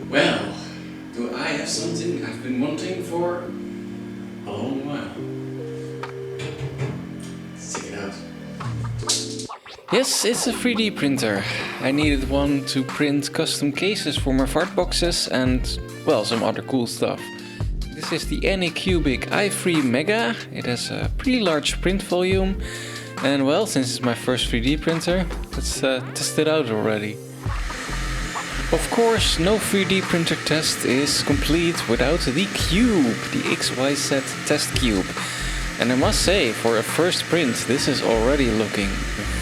Well, do I have something I've been wanting for a long while? Let's check it out. Yes, it's a 3D printer. I needed one to print custom cases for my fart boxes and, well, some other cool stuff. This is the Anycubic i3 Mega. It has a pretty large print volume. And well, since it's my first 3D printer, let's test it out already. Of course, no 3D printer test is complete without the cube, the XYZ test cube. And I must say, for a first print, this is already looking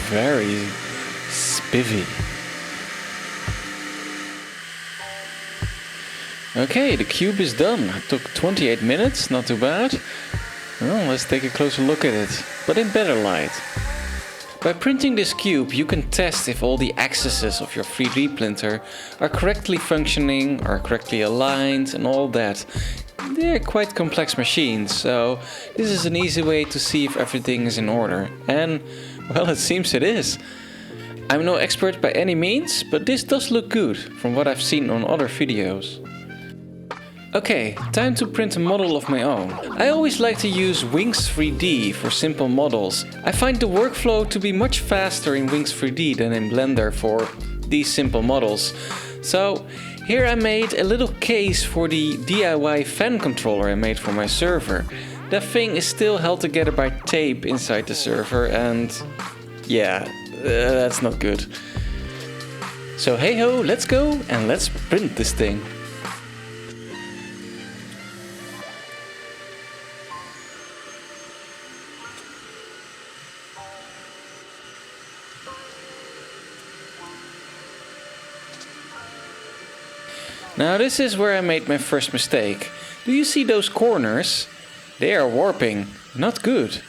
very spivvy. Okay, the cube is done. It took 28 minutes, not too bad. Well, let's take a closer look at it, but in better light. By printing this cube, you can test if all the axes of your 3D printer are correctly functioning, are correctly aligned and all that. They're quite complex machines, so this is an easy way to see if everything is in order. And, well, it seems it is. I'm no expert by any means, but this does look good from what I've seen on other videos. Okay, time to print a model of my own. I always like to use Wings 3D for simple models. I find the workflow to be much faster in Wings 3D than in Blender for these simple models. So here I made a little case for the DIY fan controller I made for my server. That thing is still held together by tape inside the server and yeah, that's not good. So hey ho, let's go and let's print this thing. Now this is where I made my first mistake. Do you see those corners? They are warping. Not good.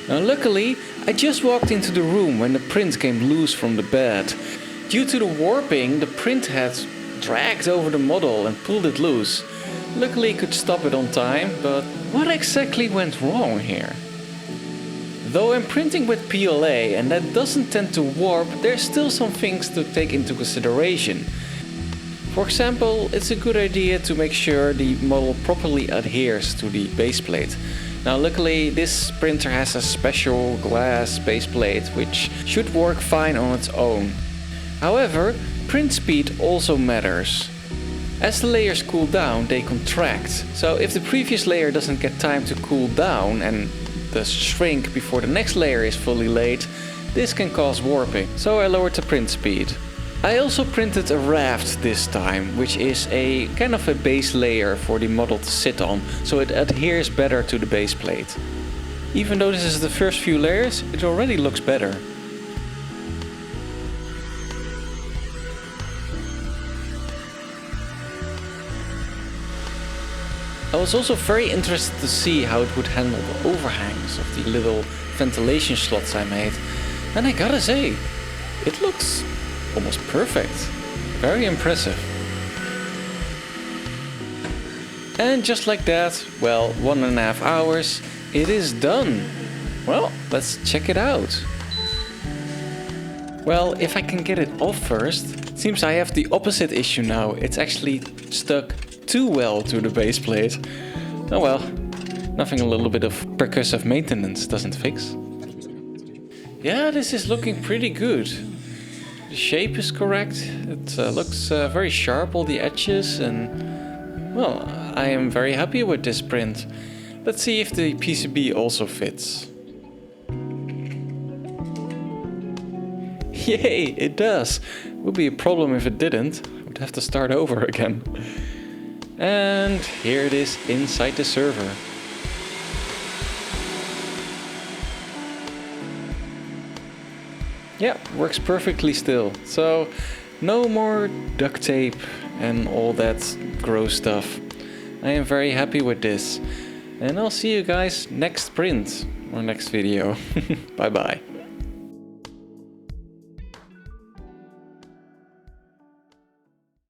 Now luckily, I just walked into the room when the print came loose from the bed. Due to the warping, the print had dragged over the model and pulled it loose. Luckily I could stop it on time, but what exactly went wrong here? Though I'm printing with PLA and that doesn't tend to warp, there's still some things to take into consideration. For example, it's a good idea to make sure the model properly adheres to the base plate. Now luckily this printer has a special glass base plate which should work fine on its own. However, print speed also matters. As the layers cool down, they contract. So if the previous layer doesn't get time to cool down and thus shrink before the next layer is fully laid, this can cause warping. So I lowered the print speed. I also printed a raft this time, which is a kind of a base layer for the model to sit on, so it adheres better to the base plate. Even though this is the first few layers, it already looks better. I was also very interested to see how it would handle the overhangs of the little ventilation slots I made, and I gotta say, it looks almost perfect. Very impressive. And just like that, well, 1.5 hours, it is done. Well, let's check it out. Well, if I can get it off first, it seems I have the opposite issue now. It's actually stuck too well to the base plate. Oh well, nothing a little bit of percussive maintenance doesn't fix. Yeah, this is looking pretty good. The shape is correct, it looks very sharp, all the edges, and well, I am very happy with this print. Let's see if the PCB also fits. Yay, it does! Would be a problem if it didn't. I would have to start over again. And here it is inside the server. Yeah, works perfectly still. So no more duct tape and all that gross stuff. I am very happy with this. And I'll see you guys next print or next video. Bye bye.